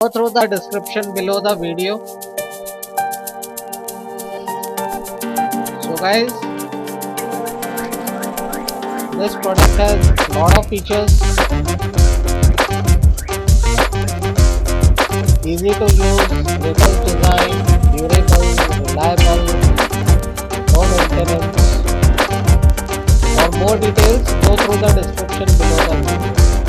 Go through the description below the video. So guys, this product has a lot of features, easy to use, vehicle design, durable, reliable, no maintenance. For more details, go through the description below the video.